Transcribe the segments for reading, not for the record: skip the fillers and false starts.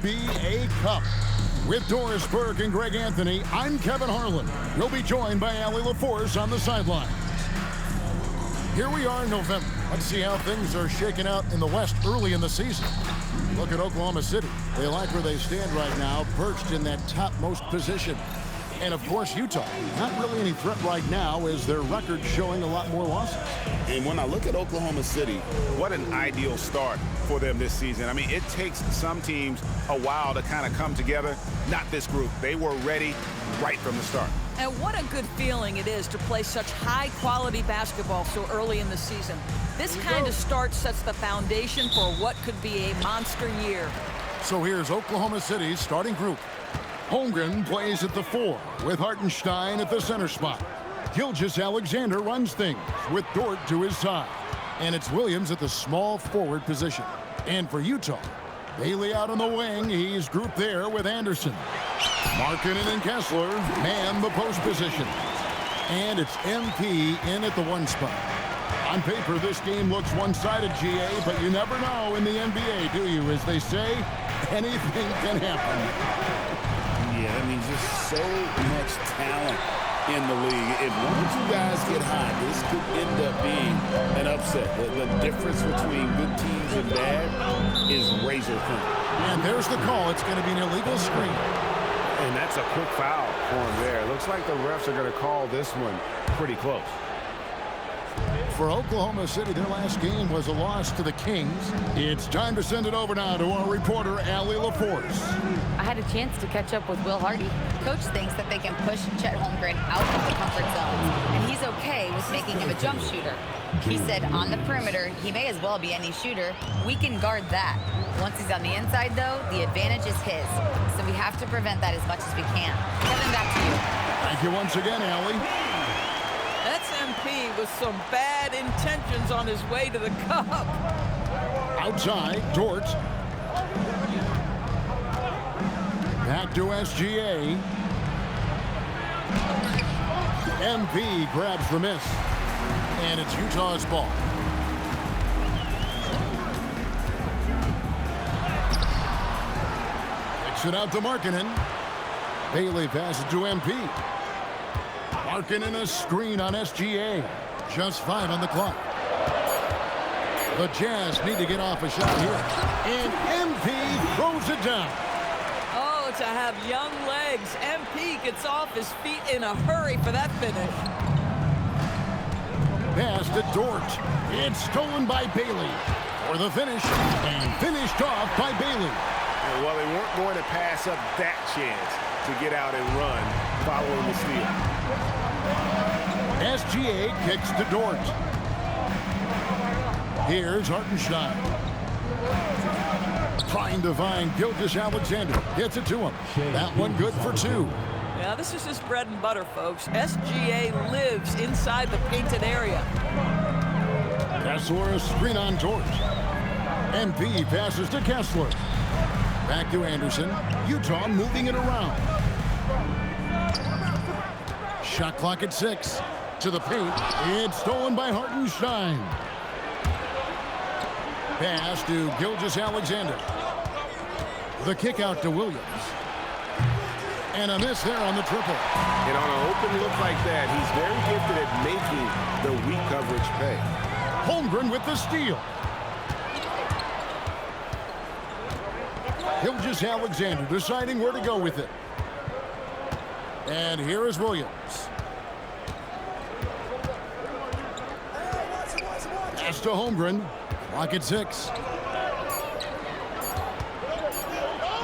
NBA Cup. With Doris Burke and Greg Anthony, I'm Kevin Harlan. We'll be joined by Allie LaForce on the sideline. Here we are in November. Let's see how things are shaking out in the West early in the season. Look at Oklahoma City. They like where they stand right now, perched in that topmost position. And of course, Utah. Not really any threat right now, as their record showing a lot more losses. And when I look at Oklahoma City, what an ideal start for them this season. I mean, it takes some teams a while to kind of come together. Not this group. They were ready right from the start. And what a good feeling it is to play such high-quality basketball so early in the season. This kind of start sets the foundation for what could be a monster year. So here's Oklahoma City's starting group. Holmgren plays at the 4, with Hartenstein at the center spot. Gilgeous-Alexander runs things, with Dort to his side. And it's Williams at the small forward position. And for Utah, Bailey out on the wing. He's grouped there with Anderson. Markkanen and Kessler man the post position. And it's MP in at the 1 spot. On paper, this game looks one-sided, GA, but you never know in the NBA, do you? As they say, anything can happen. Yeah, I mean, just so much talent in the league. If one or two guys get hot, this could end up being an upset. The difference between good teams and bad is razor thin. And there's the call. It's going to be an illegal screen. And that's a quick foul for him there. Looks like the refs are going to call this one pretty close. For Oklahoma City, their last game was a loss to the Kings. It's time to send it over now to our reporter, Allie LaForce. I had a chance to catch up with Will Hardy. Coach thinks that they can push Chet Holmgren out of the comfort zone, and he's okay with making him a jump shooter. He said on the perimeter, he may as well be any shooter. We can guard that. Once he's on the inside, though, the advantage is his. So we have to prevent that as much as we can. Kevin, back to you. Thank you once again, Allie. That's MP with some bad intentions on his way to the cup. Outside, Dort. Back to SGA. MP grabs the miss. And it's Utah's ball. Kicks it out to Markkanen. Bailey passes to MP. Markkanen a screen on SGA. Just 5 on the clock. The Jazz need to get off a shot here. And MP throws it down. Oh, to have young legs. MP gets off his feet in a hurry for that finish. Pass to Dort. It's stolen by Bailey. For the finish. And finished off by Bailey. Well, they weren't going to pass up that chance to get out and run following the steal. SGA kicks to Dort. Here's Hartenstein. Trying to find Gilgeous-Alexander. Gets it to him. That one good for 2. Yeah, this is his bread and butter, folks. SGA lives inside the painted area. Kessler a screen on Dort. MP passes to Kessler. Back to Anderson. Utah moving it around. Shot clock at 6. To the paint. It's stolen by Hartenstein. Pass to Gilgeous-Alexander. The kick out to Williams. And a miss there on the triple. And on an open look like that, he's very gifted at making the weak coverage pay. Holmgren with the steal. Gilgeous-Alexander deciding where to go with it. And here is Williams. Pass to Holmgren. Clock at 6.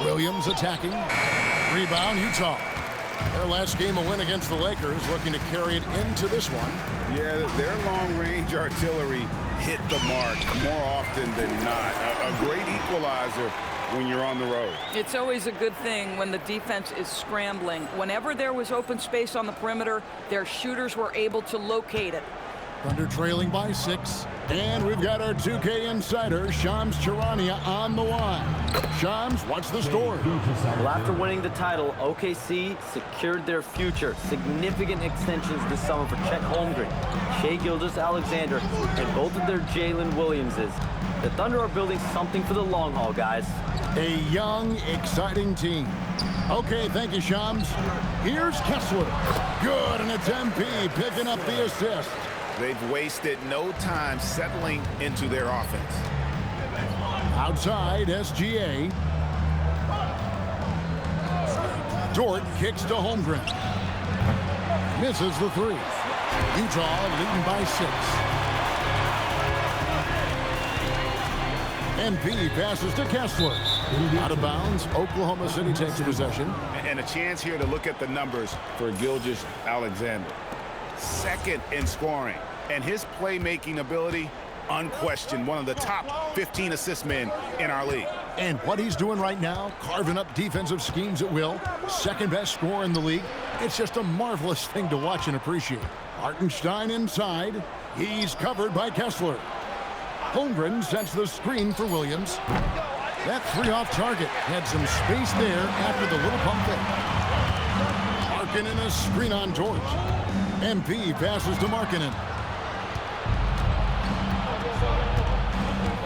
Williams attacking. Rebound, Utah. Their last game a win against the Lakers, looking to carry it into this one. Yeah, their long-range artillery hit the mark more often than not. A great equalizer when you're on the road. It's always a good thing when the defense is scrambling. Whenever there was open space on the perimeter, their shooters were able to locate it. Thunder trailing by 6. And we've got our 2K insider, Shams Charania, on the line. Shams, what's the story? Well, after winning the title, OKC secured their future. Significant extensions this summer for Chet Holmgren, Shai Gilgeous-Alexander, and both of their Jalen Williamses. The Thunder are building something for the long haul, guys. A young, exciting team. Okay, thank you, Shams. Here's Kessler. Good, and it's MP picking up the assist. They've wasted no time settling into their offense. Outside, SGA. Dort kicks to Holmgren. Misses the three. Utah leading by 6. MP passes to Kessler. Out of bounds, Oklahoma City takes possession. And a chance here to look at the numbers for Gilgeous-Alexander. Second in scoring. And his playmaking ability, unquestioned, one of the top 15 assist men in our league. And what he's doing right now, carving up defensive schemes at will, second best scorer in the league. It's just a marvelous thing to watch and appreciate. Hartenstein inside. He's covered by Kessler. Holmgren sets the screen for Williams. That three off target had some space there after the little pump fake. Markkanen a screen on Dort. MP passes to Markkanen.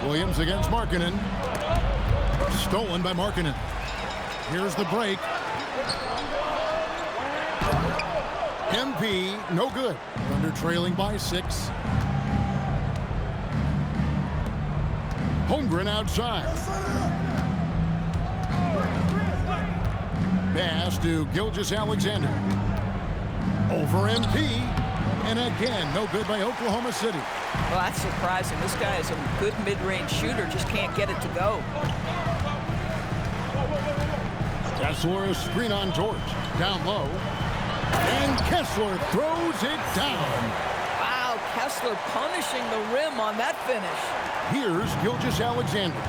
Williams against Markkanen. Stolen by Markkanen. Here's the break. MP, no good. Thunder trailing by 6. Holmgren outside. Pass to Gilgeous-Alexander. Over MP. And again, no good by Oklahoma City. Well, that's surprising. This guy is a good mid-range shooter, just can't get it to go. Kessler a screen on Dort. Down low. And Kessler throws it down. Wow, Kessler punishing the rim on that finish. Here's Gilgeous-Alexander.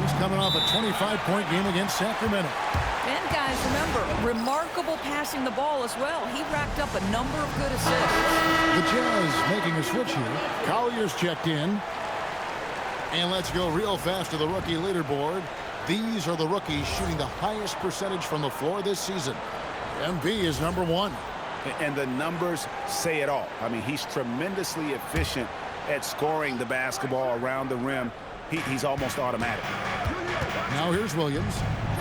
He's coming off a 25-point game against Sacramento. And guys, remember, remarkable passing the ball as well. He racked up a number of good assists. The Jazz making a switch here. Collier's checked in. And let's go real fast to the rookie leaderboard. These are the rookies shooting the highest percentage from the floor this season. MP is number 1. And the numbers say it all. I mean, he's tremendously efficient at scoring the basketball around the rim. He's almost automatic. Now here's Williams.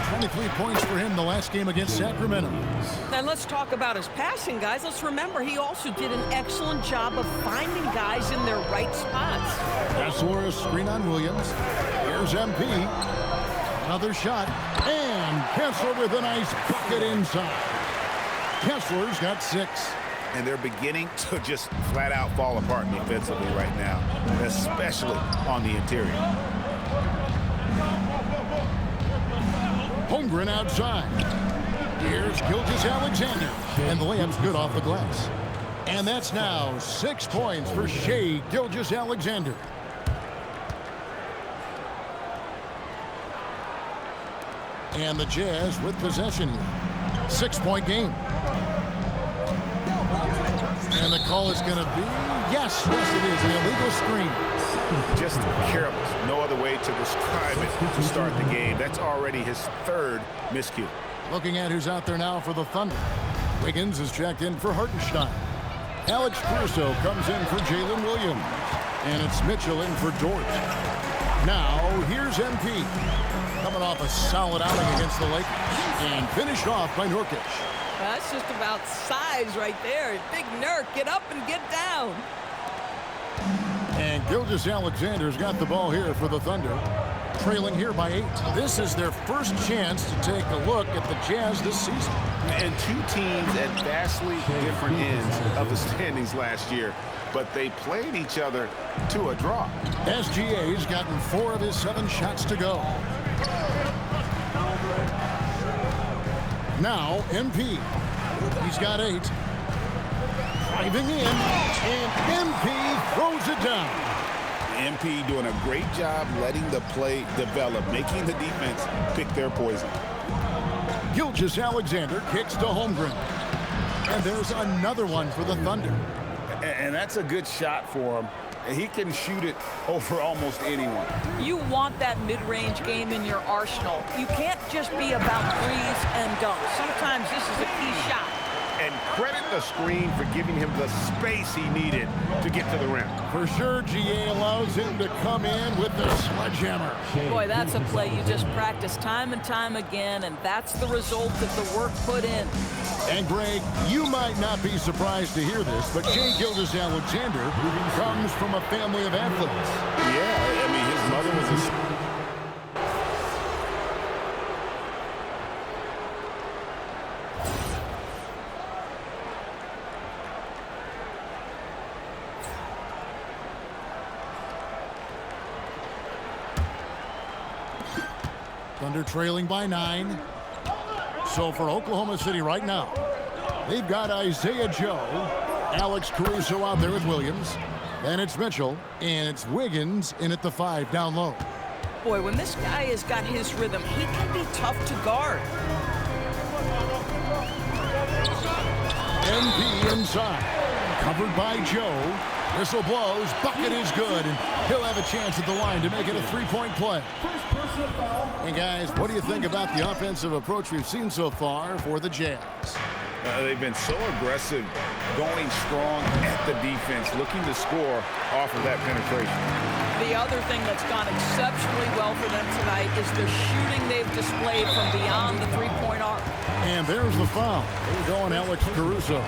23 points for him the last game against Sacramento. And let's talk about his passing, guys. Let's remember he also did an excellent job of finding guys in their right spots. Kessler a screen on Williams. Here's MP. Another shot. And Kessler with a nice bucket inside. Kessler's got 6. And they're beginning to just flat out fall apart defensively right now, especially on the interior. Holmgren outside. Here's Gilgeous-Alexander. And the layup's good off the glass. And that's now 6 points for Shai Gilgeous-Alexander. And the Jazz with possession here. 6-point game. And the call is going to be, yes, it is, an illegal screen. Just careless. No other way to describe it to start the game. That's already his 3rd miscue. Looking at who's out there now for the Thunder. Wiggins is checked in for Hartenstein. Alex Caruso comes in for Jalen Williams. And it's Mitchell in for Dort. Now, here's MP. Coming off a solid outing against the Lakers. And finished off by Nurkic. That's just about size right there. Big Nurk, get up and get down. And Gilgeous-Alexander's got the ball here for the Thunder. Trailing here by 8. This is their first chance to take a look at the Jazz this season. And 2 teams at vastly different ends of the standings last year, but they played each other to a draw. SGA's gotten 4 of his 7 shots to go. Now, MP. He's got 8. Driving in, and MP throws it down. MP doing a great job letting the play develop, making the defense pick their poison. Gilgeous-Alexander kicks to Holmgren. And there's another one for the Thunder. And that's a good shot for him. He can shoot it over almost anyone. You want that mid-range game in your arsenal. You can't just be about threes and dunks. Sometimes this is a key shot. And credit the screen for giving him the space he needed to get to the rim. For sure, GA allows him to come in with the sledgehammer. Boy, that's a play you just practice time and time again, and that's the result of the work put in. And Greg, you might not be surprised to hear this, but Shai Gilgeous-Alexander comes from a family of athletes. Yeah, I mean, his mother was a... Thunder trailing by 9. So for Oklahoma City right now, they've got Isaiah Joe, Alex Caruso out there with Williams. Then it's Mitchell, and it's Wiggins in at the 5 down low. Boy, when this guy has got his rhythm, he can be tough to guard. MP inside, covered by Joe. Whistle blows, bucket is good, and he'll have a chance at the line to make it a 3-point play. And guys, what do you think about the offensive approach we've seen so far for the Jazz? They've been so aggressive, going strong at the defense, looking to score off of that penetration. The other thing that's gone exceptionally well for them tonight is the shooting they've displayed from beyond the three-point arc. And there's the foul. There you go on Alex Caruso.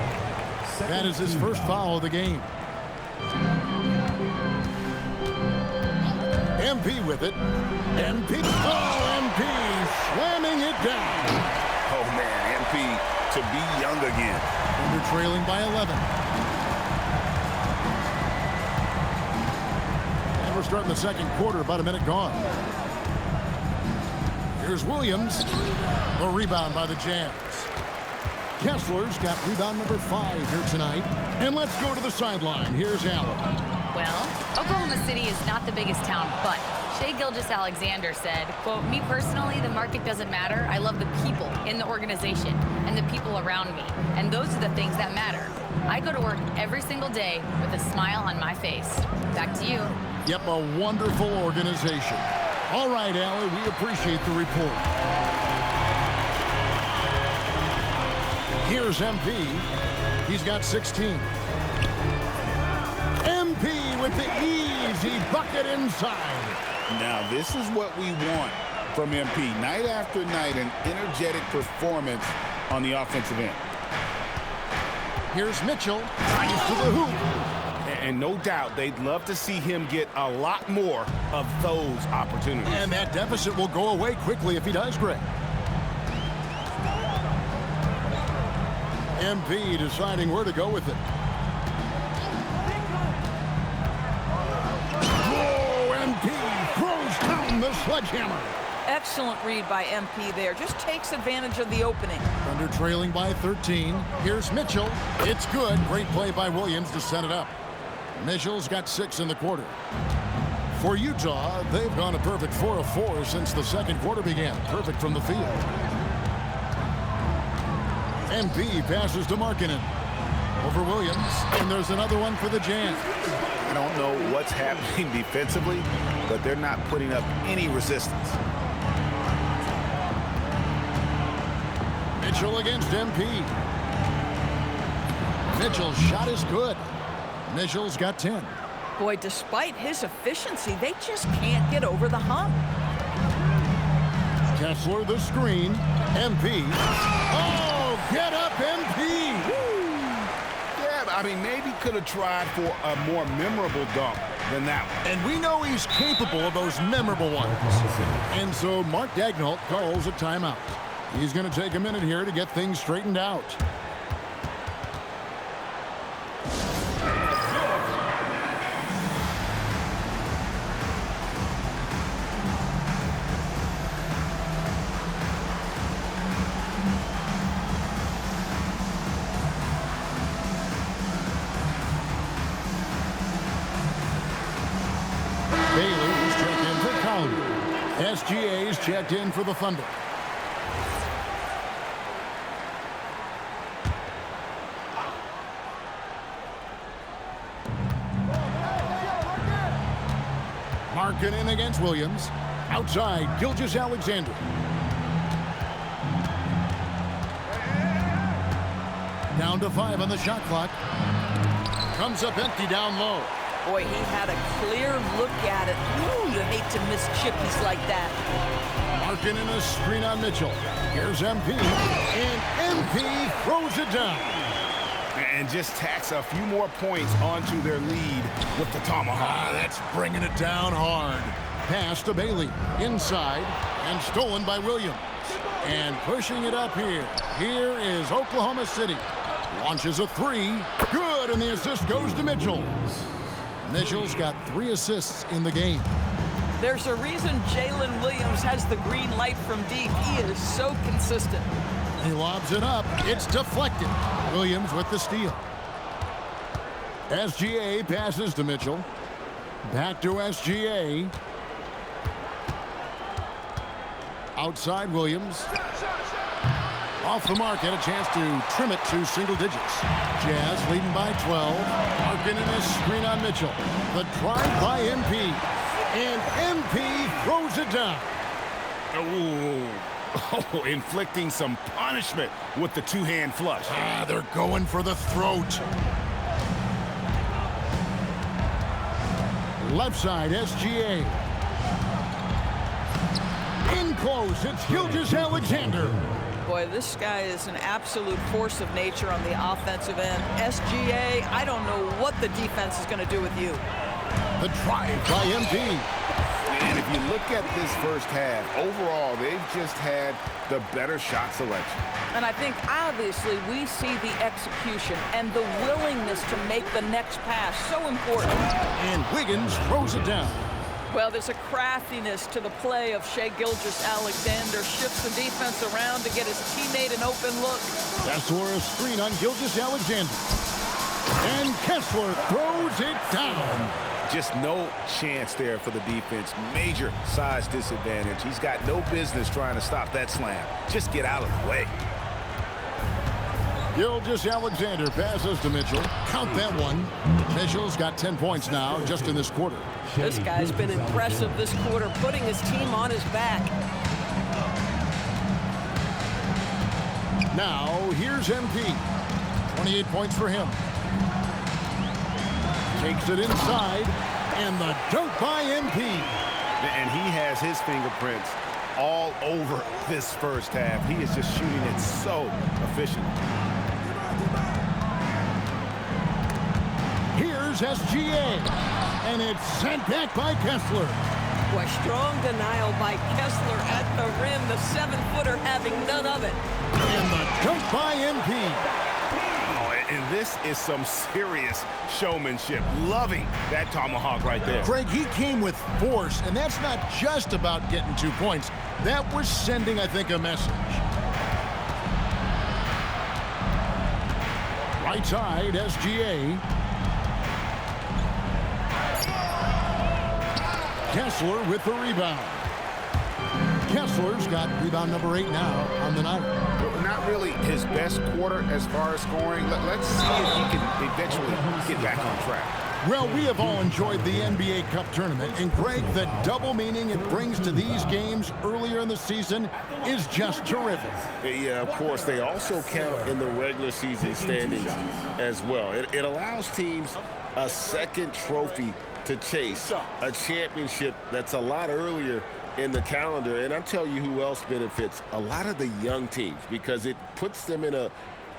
That is his first foul of the game. MP with it. MP. Oh, MP slamming it down. Oh, man, MP to be young again. Thunder trailing by 11. And we're starting the second quarter, about a minute gone. Here's Williams. A rebound by the Jazz. Kessler's got rebound number 5 here tonight. And let's go to the sideline. Here's Allen. Well, Oklahoma City is not the biggest town, but Shai Gilgeous-Alexander said, quote, "Me personally, the market doesn't matter. I love the people in the organization and the people around me. And those are the things that matter. I go to work every single day with a smile on my face." Back to you. Yep, a wonderful organization. All right, Allie, we appreciate the report. Here's MP. He's got 16. MP with the easy bucket inside. Now, this is what we want from MP. Night after night, an energetic performance on the offensive end. Here's Mitchell. Drives to the hoop. And no doubt they'd love to see him get a lot more of those opportunities. And that deficit will go away quickly if he does, Greg. MP deciding where to go with it. Oh, MP throws down the sledgehammer. Excellent read by MP there. Just takes advantage of the opening. Thunder trailing by 13. Here's Mitchell. It's good. Great play by Williams to set it up. Mitchell's got 6 in the quarter. For Utah, they've gone a perfect 4 of 4 since the second quarter began. Perfect from the field. MP passes to Markkanen. Over Williams. And there's another one for the Jazz. I don't know what's happening defensively, but they're not putting up any resistance. Mitchell against MP. Mitchell's shot is good. Mitchell's got 10. Boy, despite his efficiency, they just can't get over the hump. Kessler the screen. MP. Oh, get up, MP. Yeah, I mean, maybe could have tried for a more memorable dunk than that one. And we know he's capable of those memorable ones. And so Mark Daigneault calls a timeout. He's going to take a minute here to get things straightened out. Bailey's checked in for Conley. SGA's checked in for the Thunder. Markkanen against Williams. Outside, Gilgeous-Alexander. Down to 5 on the shot clock. Comes up empty down low. Boy, he had a clear look at it. Ooh, you hate to miss chippies like that. Marking in a screen on Mitchell. Here's MP, and MP throws it down. And just tacks a few more points onto their lead with the tomahawk. That's bringing it down hard. Pass to Bailey, inside, and stolen by Williams. And pushing it up here. Here is Oklahoma City. Launches a three. Good, and the assist goes to Mitchell. Mitchell's got 3 assists in the game. There's a reason Jalen Williams has the green light from deep. He is so consistent. He lobs it up. It's deflected. Williams with the steal. SGA passes to Mitchell. Back to SGA. Outside Williams. Off the mark, had a chance to trim it to single digits. Jazz leading by 12. Marking in a screen on Mitchell. The drive by MP. And MP throws it down. Oh, inflicting some punishment with the two-hand flush. They're going for the throat. Left side, SGA. In close, it's Gilgeous-Alexander. Boy, this guy is an absolute force of nature on the offensive end. SGA, I don't know what the defense is going to do with you. The drive by MP. And if you look at this first half, overall, they've just had the better shot selection. And I think, obviously, we see the execution and the willingness to make the next pass so important. And Wiggins throws it down. Well, there's a craftiness to the play of Shai Gilgeous-Alexander. Shifts the defense around to get his teammate an open look. Kessler a screen on Gilgeous-Alexander. And Kessler throws it down. Just no chance there for the defense. Major size disadvantage. He's got no business trying to stop that slam. Just get out of the way. Gilgeous-Alexander passes to Mitchell. Count that one. Mitchell's got 10 points now just in this quarter. This guy's been impressive this quarter, putting his team on his back. Now, here's MP. 28 points for him. Takes it inside, and the dunk by MP. And he has his fingerprints all over this first half. He is just shooting it so efficiently. Here's SGA, and it's sent back by Kessler. Boy, strong denial by Kessler at the rim, the 7-footer having none of it. And the dunk by MP. And this is some serious showmanship. Loving that tomahawk right there. Craig, he came with force, and that's not just about getting 2 points. That was sending, I think, a message. Right side, SGA. Kessler with the rebound. Kessler's got rebound number 8 now on the night. Not really his best quarter as far as scoring. Let's see if he can eventually get back on track. Well, we have all enjoyed the NBA Cup tournament, and Greg, the double meaning it brings to these games earlier in the season is just terrific. Yeah, of course, they also count in the regular season standings as well. It allows teams a second trophy to chase, a championship that's a lot earlier in the calendar. And I'll tell you who else benefits, a lot of the young teams, because it puts them in a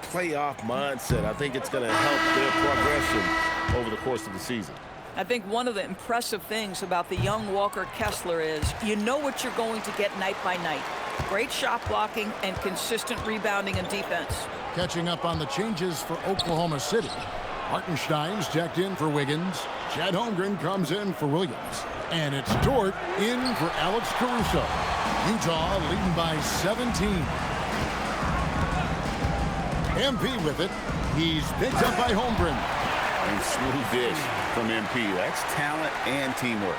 playoff mindset. I think it's going to help their progression over the course of the season. I think one of the impressive things about the young Walker Kessler is you know what you're going to get night by night. Great shot blocking and consistent rebounding and defense. Catching up on the changes for Oklahoma City. Hartenstein's checked in for Wiggins. Chet Holmgren comes in for Williams. And it's Dort in for Alex Caruso. Utah leading by 17. MP with it. He's picked up by Holmgren. And smooth dish from MP. That's talent and teamwork.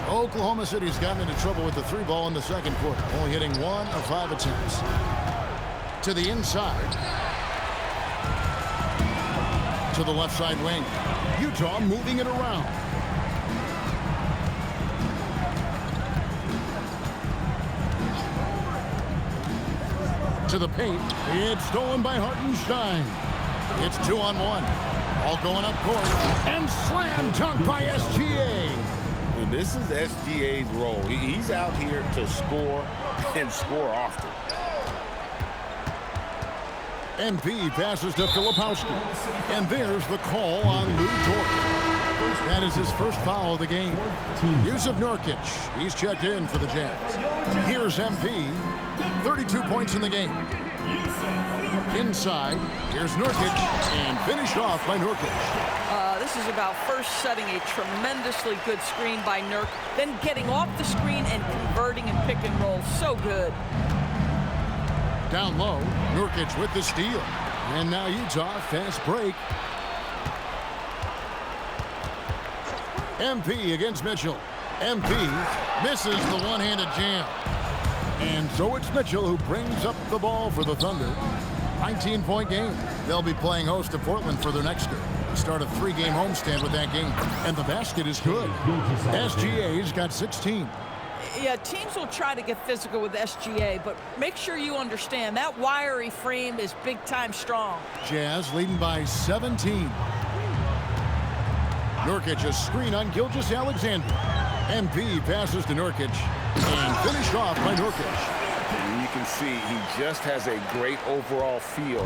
Oklahoma City's gotten into trouble with the 3-ball in the second quarter, only hitting 1 of 5 attempts. To the inside. To the left side wing. Utah moving it around. into the paint. It's stolen by Hartenstein. It's 2-on-1. All going up court. And slam dunk by SGA. And this is SGA's role. He's out here to score and score often. MP passes to Filipowski. And there's the call on Lou Dort. That is his first foul of the game. Jusuf Nurkic, he's checked in for the Jazz. Here's MP, 32 points in the game. Inside, here's Nurkic, and finished off by Nurkic. This is about first setting a tremendously good screen by Nurk, then getting off the screen and converting and pick and roll. So good. Down low, Nurkic with the steal. And now Utah, fast break. MP against Mitchell. MP misses the one-handed jam. And so it's Mitchell who brings up the ball for the Thunder. 19-point game. They'll be playing host to Portland for their next game. Start a 3-game homestand with that game. And the basket is good. SGA's got 16. Yeah, teams will try to get physical with SGA, but make sure you understand that wiry frame is big-time strong. Jazz leading by 17. Nurkic, a screen on Gilgeous-Alexander. MP passes to Nurkic and finished off by Nurkic. And you can see he just has a great overall feel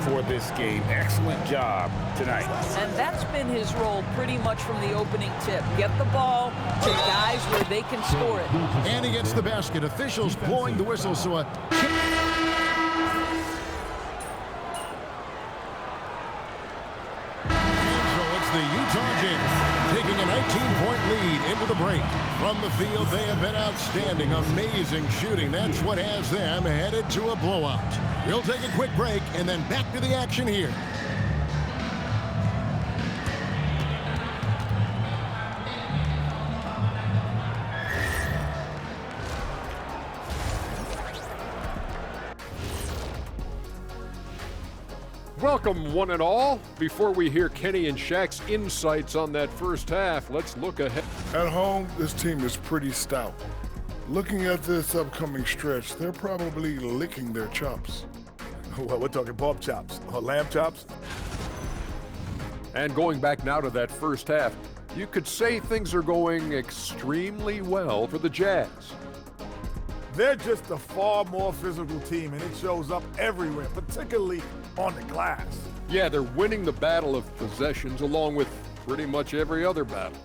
for this game. Excellent job tonight. And that's been his role pretty much from the opening tip. Get the ball to guys where they can score it. And he gets the basket. Officials blowing the whistle, so a chip. The Utah Jazz taking a 19-point lead into the break. From the field, they have been outstanding. Amazing shooting. That's what has them headed to a blowout. We'll take a quick break and then back to the action here. Welcome, one and all. Before we hear Kenny and Shaq's insights on that first half, let's look ahead. At home, this team is pretty stout. Looking at this upcoming stretch, they're probably licking their chops. Well, we're talking pork chops or lamb chops. And going back now to that first half, you could say things are going extremely well for the Jazz. They're just a far more physical team, and it shows up everywhere, particularly on the glass. Yeah, they're winning the battle of possessions along with pretty much every other battle.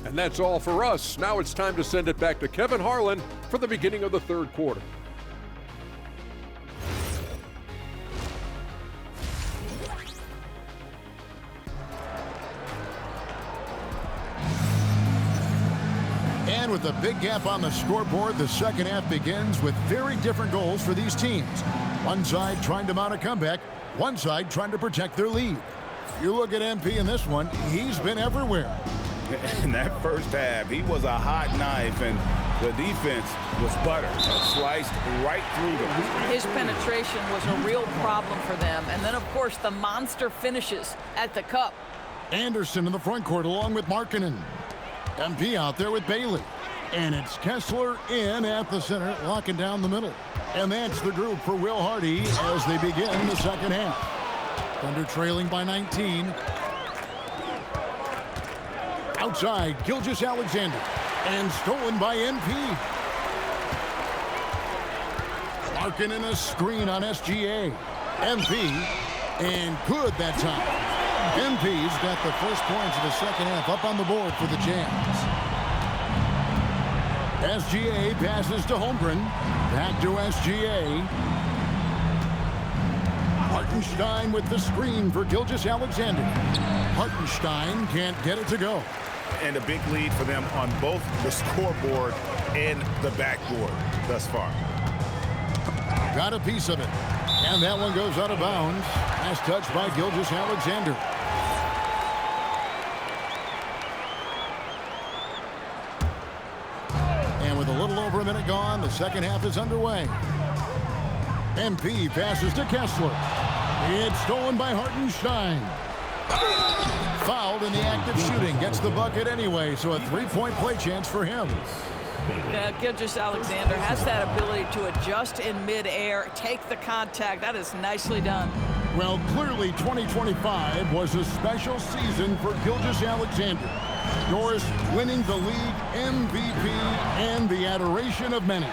And that's all for us. Now it's time to send it back to Kevin Harlan for the beginning of the third quarter. And with a big gap on the scoreboard, the second half begins with very different goals for these teams. One side trying to mount a comeback, one side trying to protect their lead. You look at MP in this one, he's been everywhere. In that first half, he was a hot knife, and the defense was butter. Sliced right through them. His penetration was a real problem for them. And then, of course, the monster finishes at the cup. Anderson in the front court along with Markkanen. MP out there with Bailey. And it's Kessler in at the center, locking down the middle. And that's the group for Will Hardy as they begin the second half. Thunder trailing by 19. Outside, Gilgeous-Alexander. And stolen by MP. Markkanen a screen on SGA. MP, and good that time. MP's got the first points of the second half up on the board for the Jazz. SGA passes to Holmgren. Back to SGA. Hartenstein with the screen for Gilgeous-Alexander. Hartenstein can't get it to go. And a big lead for them on both the scoreboard and the backboard thus far. Got a piece of it. And that one goes out of bounds. Last touch by Gilgeous-Alexander. And with a little over a minute gone, the second half is underway. MP passes to Kessler. It's stolen by Hartenstein. Fouled in the act of shooting. Gets the bucket anyway, so a three-point play chance for him. Yeah, Gilgeous-Alexander has that ability to adjust in midair, take the contact. That is nicely done. Well, clearly 2025 was a special season for Gilgeous-Alexander. Doris winning the league MVP and the adoration of many.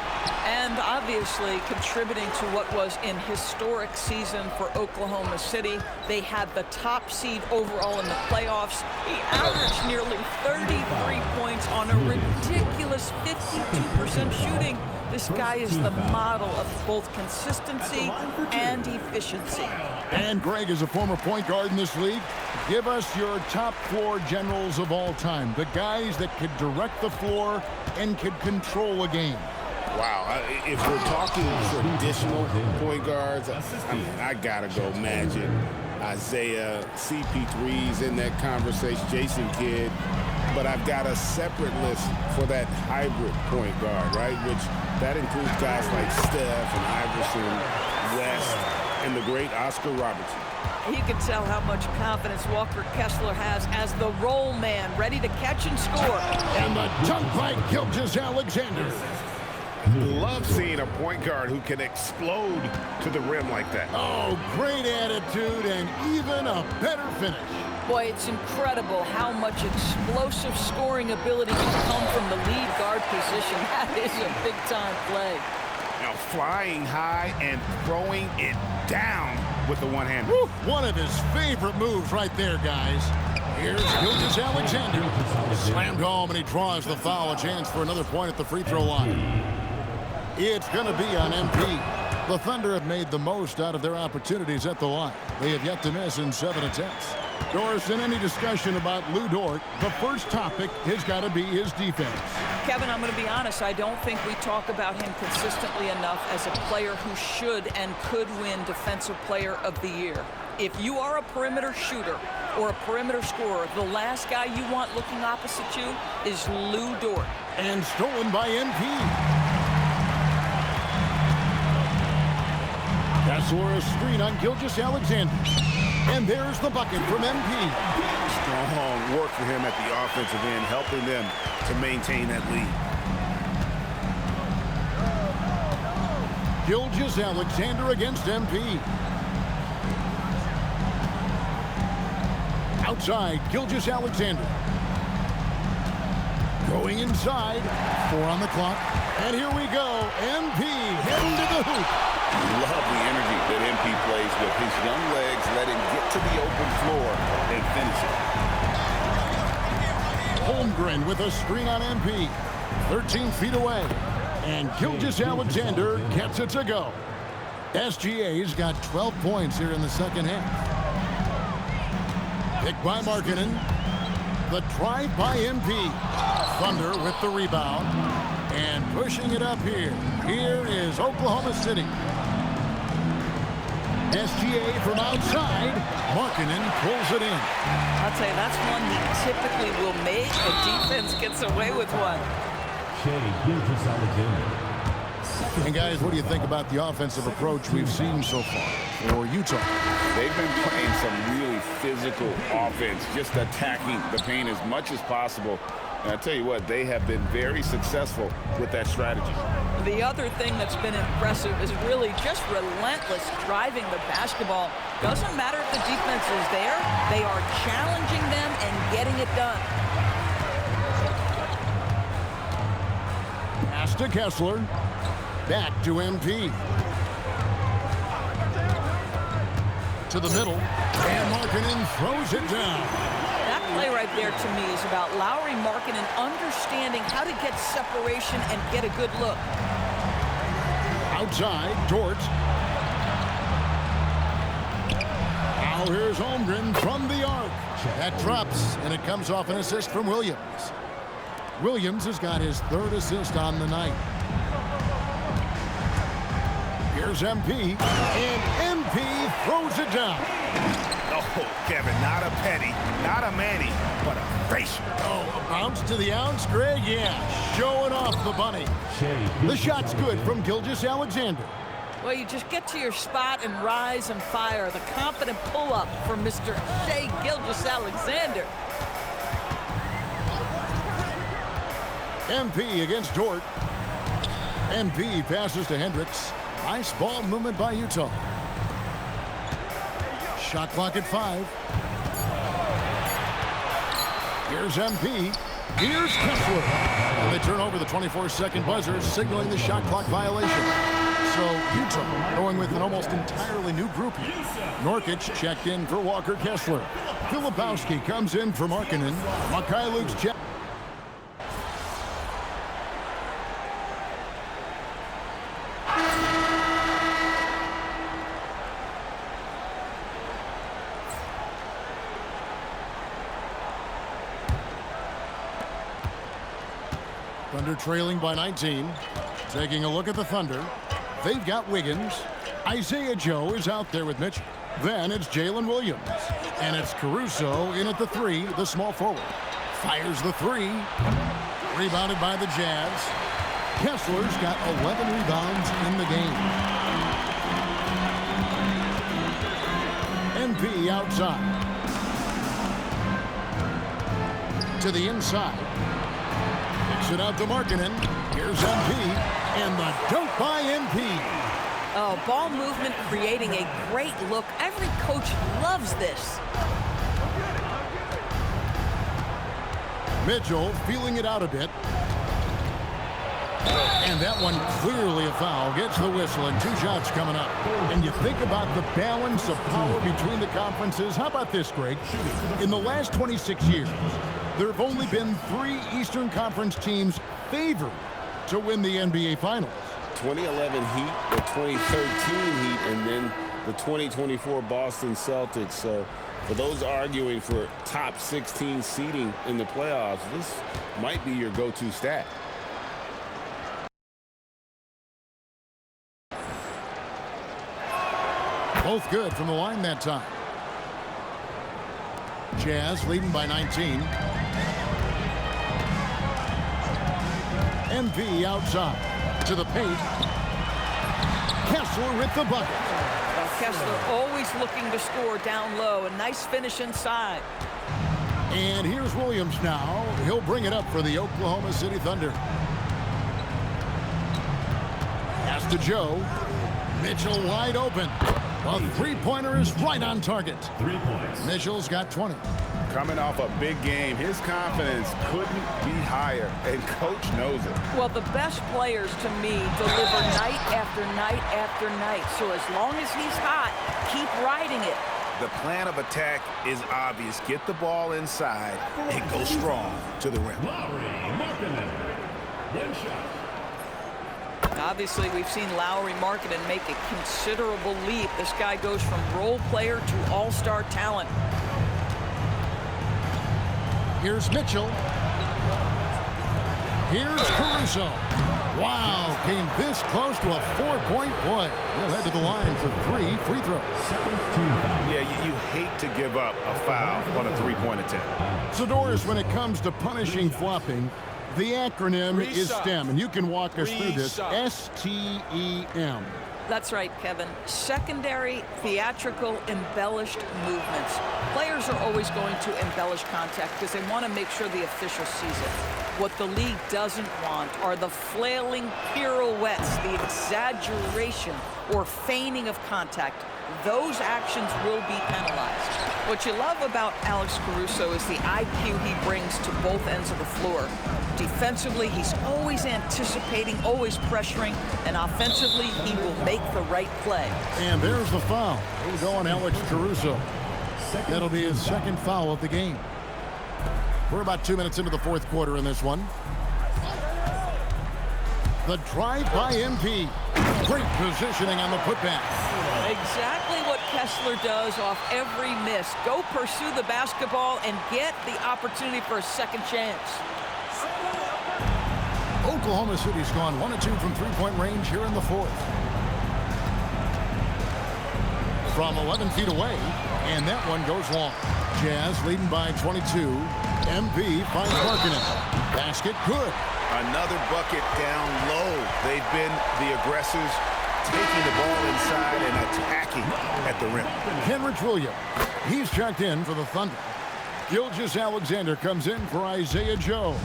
And obviously contributing to what was an historic season for Oklahoma City. They had the top seed overall in the playoffs. He averaged nearly 33 points on a ridiculous 52% shooting. This guy is the model of both consistency and efficiency. And Greg, as a former point guard in this league, give us your top floor generals of all time. The guys that could direct the floor and could control a game. Wow, if we're talking traditional point guards, I mean, I gotta go Magic, Isaiah, CP3's in that conversation, Jason Kidd, but I've got a separate list for that hybrid point guard, right? Which that includes guys like Steph and Iverson, West, and the great Oscar Robertson. You can tell how much confidence Walker Kessler has as the roll man, ready to catch and score. And the dunk by Gilgeous-Alexander. Love seeing a point guard who can explode to the rim like that. Oh, great attitude and even a better finish. Boy, it's incredible how much explosive scoring ability can come from the lead guard position. That is a big-time play. Now flying high and throwing it down with the one hand. Woo, one of his favorite moves right there, guys. Here's Gilgeous-Alexander. Slammed home, and he draws the foul. A chance for another point at the free throw line. It's going to be on MP. The Thunder have made the most out of their opportunities at the line. They have yet to miss in 7 attempts. Doris, in any discussion about Lu Dort, the first topic has got to be his defense. Kevin, I'm going to be honest. I don't think we talk about him consistently enough as a player who should and could win Defensive Player of the Year. If you are a perimeter shooter or a perimeter scorer, the last guy you want looking opposite you is Lu Dort. And stolen by MP. Kessler a screen on Gilgeous-Alexander. And there's the bucket from MP. Strong work for him at the offensive end, helping them to maintain that lead. Gilgeous-Alexander against MP. Outside, Gilgeous-Alexander. Going inside. 4 on the clock. And here we go. MP heading to the hoop. Love the energy that MP plays with. His young legs let him get to the open floor and finish it. Holmgren with a screen on MP. 13 feet away. And Gilgeous-Alexander gets it to go. SGA's got 12 points here in the second half. Picked by Markkanen. The drive by MP. Thunder with the rebound. And pushing it up here. Here is Oklahoma City. SGA from outside. Markkanen pulls it in. I'll tell you, that's one he typically will make. The defense gets away with one. And guys, what do you think about the offensive approach we've seen so far for Utah? They've been playing some really physical offense, just attacking the paint as much as possible. And I tell you what, they have been very successful with that strategy. The other thing that's been impressive is really just relentless driving the basketball. Doesn't matter if the defense is there, they are challenging them and getting it done. Pass to Kessler. Back to MP. To the middle. And Markkanen throws it down. That play right there to me is about Lauri Markkanen understanding how to get separation and get a good look. Outside, Dort. Now here's Holmgren from the arc. That drops, and it comes off an assist from Williams. Williams has got his 3rd assist on the night. Here's MP, and MP throws it down. Oh, Kevin, not a penny, not a Manny, but a facial. Oh, a bounce to the ounce, Greg? Yeah, showing off the bunny. The shot's good from Gilgeous-Alexander. Well, you just get to your spot and rise and fire. The confident pull-up from Mr. Shai Gilgeous-Alexander. MP against Dort. MP passes to Hendricks. Nice ball movement by Utah. Shot clock at 5. Here's MP. Here's Kessler. And they turn over the 24-second buzzer, signaling the shot clock violation. So Utah going with an almost entirely new group here. Norkic checked in for Walker Kessler. Filipowski comes in for Markkanen. Mikhailuk's check. Thunder trailing by 19. Taking a look at the Thunder. They've got Wiggins. Isaiah Joe is out there with Mitchell. Then it's Jalen Williams. And it's Caruso in at the 3, the small forward. Fires the 3. Rebounded by the Jazz. Kessler's got 11 rebounds in the game. MP outside. To the inside. Kicks it out to Markkanen. Here's MP. And the dunk by MP. Oh, ball movement creating a great look. Every coach loves this. Mitchell feeling it out a bit. And that one clearly a foul. Gets the whistle and 2 shots coming up. And you think about the balance of power between the conferences. How about this, Greg? In the last 26 years, there have only been 3 Eastern Conference teams favored to win the NBA Finals. 2011 Heat, the 2013 Heat, and then the 2024 Boston Celtics. So for those arguing for top 16 seeding in the playoffs, this might be your go-to stat. Both good from the line that time. Jazz leading by 19. MP outside to the paint. Kessler with the bucket. Kessler always looking to score down low. A nice finish inside. And here's Williams now. He'll bring it up for the Oklahoma City Thunder. Pass to Joe. Mitchell wide open. A three-pointer is right on target. 3 points. Mitchell's got 20. Coming off a big game, his confidence couldn't be higher, and coach knows it. Well, the best players, to me, deliver night after night after night. So as long as he's hot, keep riding it. The plan of attack is obvious. Get the ball inside and go strong to the rim. Obviously, we've seen Lauri Markkanen make a considerable leap. This guy goes from role player to all-star talent. Here's Mitchell. Here's Caruso. Wow, came this close to a 4-point play. He'll head to the line for 3 free throws. Yeah, you hate to give up a foul on a 3-point attempt. So, Doris, when it comes to punishing flopping, the acronym is STEM, and you can walk us through this. STEM. That's right, Kevin. Secondary, theatrical, embellished movements. Players are always going to embellish contact because they want to make sure the official sees it. What the league doesn't want are the flailing pirouettes, the exaggeration or feigning of contact. Those actions will be penalized. What you love about Alex Caruso is the IQ he brings to both ends of the floor. Defensively, he's always anticipating, always pressuring, and offensively, he will make the right play. And there's the foul. He'll go on Alex Caruso. That'll be his second foul of the game. We're about 2 minutes into the fourth quarter in this one. The drive by MP. Great positioning on the putback. Exactly what Kessler does off every miss. Go pursue the basketball and get the opportunity for a second chance. Oklahoma City's gone 1 of 2 from three-point range here in the fourth. From 11 feet away, and that one goes long. Jazz leading by 22. MP finds Markkanen. Basket good. Another bucket down low. They've been the aggressors, taking the ball inside and attacking at the rim. Kenrich Williams, he's checked in for the Thunder. Gilgeous Alexander comes in for Isaiah Joe.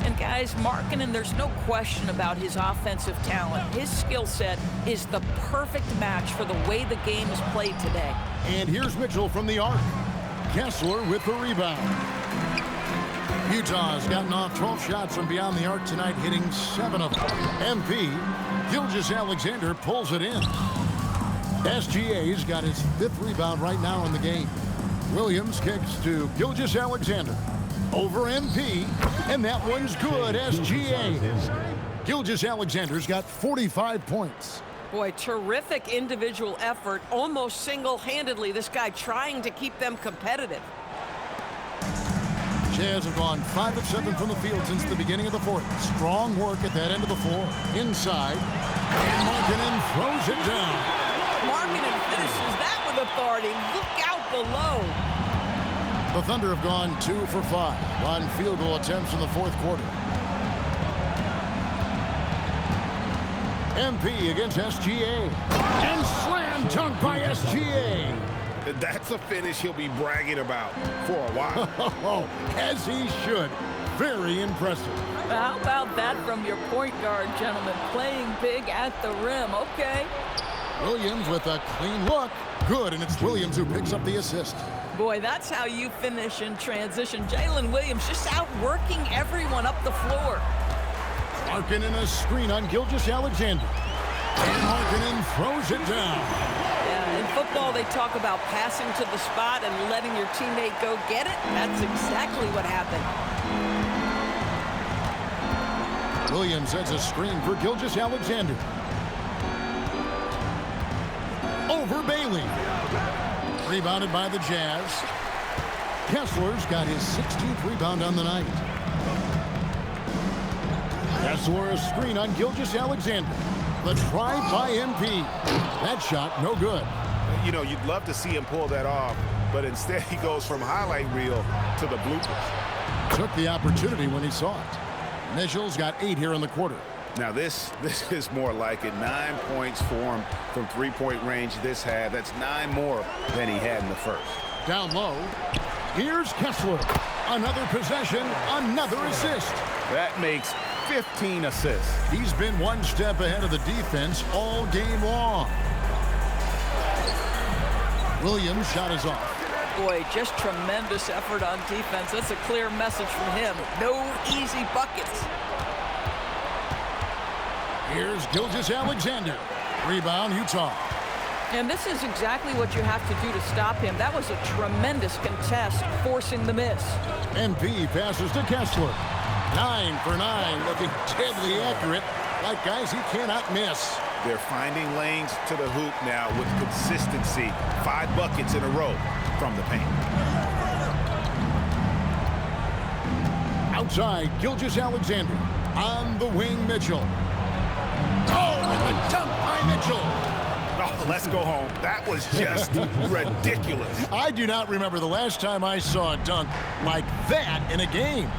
And guys, Markkanen, there's no question about his offensive talent. His skill set is the perfect match for the way the game is played today. And here's Mitchell from the arc. Kessler with the rebound. Utah's gotten off 12 shots from beyond the arc tonight, hitting 7 of them. MP, Gilgeous-Alexander pulls it in. SGA's got his 5th rebound right now in the game. Williams kicks to Gilgeous-Alexander. Over MP, and that one's good. SGA. Gilgeous-Alexander's got 45 points. Boy, terrific individual effort, almost single-handedly. This guy trying to keep them competitive. Jazz have gone 5 of 7 from the field since the beginning of the 4th. Strong work at that end of the floor. Inside, and Markkanen throws it down. Markkanen finishes that with authority. Look out below. The Thunder have gone 2 for 5 on field goal attempts in the 4th quarter. MP against SGA. And slam dunk by SGA. That's a finish he'll be bragging about for a while. As he should. Very impressive. How about that from your point guard, gentlemen? Playing big at the rim. Okay. Williams with a clean look. Good, and it's Williams who picks up the assist. Boy, that's how you finish in transition. Jalen Williams just outworking everyone up the floor. Markkanen a screen on Gilgeous-Alexander. And Markkanen throws it down. Yeah, in football, they talk about passing to the spot and letting your teammate go get it. That's exactly what happened. Williams sets a screen for Gilgeous-Alexander. Over Bailey. Rebounded by the Jazz. Kessler's got his 16th rebound on the night. Kessler a screen on Gilgeous-Alexander. The drive by MP. That shot no good. You know, you'd love to see him pull that off, but instead he goes from highlight reel to the bloopers. Took the opportunity when he saw it. Mitchell's got 8 here in the quarter. Now this is more like it. 9 points for him from three-point range this half. That's 9 more than he had in the first. Down low. Here's Kessler. Another possession, another assist. That makes 15 assists. He's been one step ahead of the defense all game long. Williams' shot is off. Boy, just tremendous effort on defense. That's a clear message from him. No easy buckets. Here's Gilgeous-Alexander. Rebound, Utah. And this is exactly what you have to do to stop him. That was a tremendous contest, forcing the miss. MP passes to Kessler. 9 for 9, looking deadly accurate. Like guys he cannot miss. They're finding lanes to the hoop now with consistency. 5 buckets in a row from the paint. Outside, Gilgeous-Alexander. On the wing, Mitchell. Oh, and the dunk by Mitchell. Oh, let's go home. That was just ridiculous. I do not remember the last time I saw a dunk like that in a game.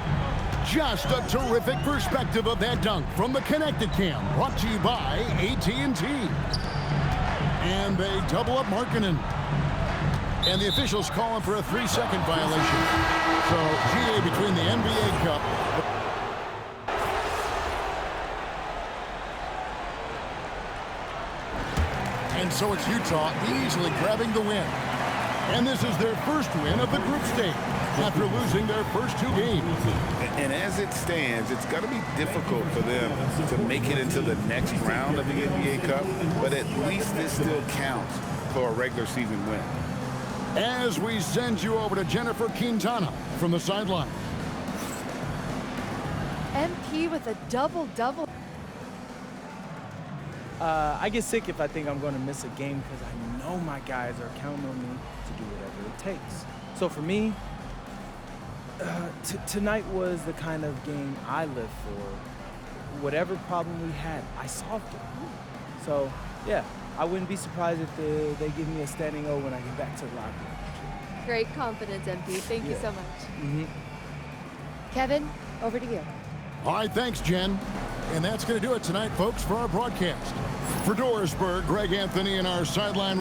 Just a terrific perspective of that dunk from the Connected Cam, brought to you by AT&T. And they double up Markkanen. And the officials call him for a 3-second violation. So, GA between the NBA Cup. And so it's Utah easily grabbing the win. And this is their first win of the group stage after losing their first 2 games. And as it stands, it's going to be difficult for them to make it into the next round of the NBA Cup, but at least this still counts for a regular season win. As we send you over to Jennifer Quintana from the sideline. MP with a double-double. I get sick if I think I'm going to miss a game because I know my guys are counting on me to do whatever it takes. So for me, tonight was the kind of game I live for. Whatever problem we had, I solved it. So, yeah, I wouldn't be surprised if they give me a standing O when I get back to the locker room. Great confidence, MP. Thank you so much. Mm-hmm. Kevin, over to you. All right, thanks, Jen. And that's going to do it tonight, folks, for our broadcast. For Dorisburg, Greg Anthony and our sideline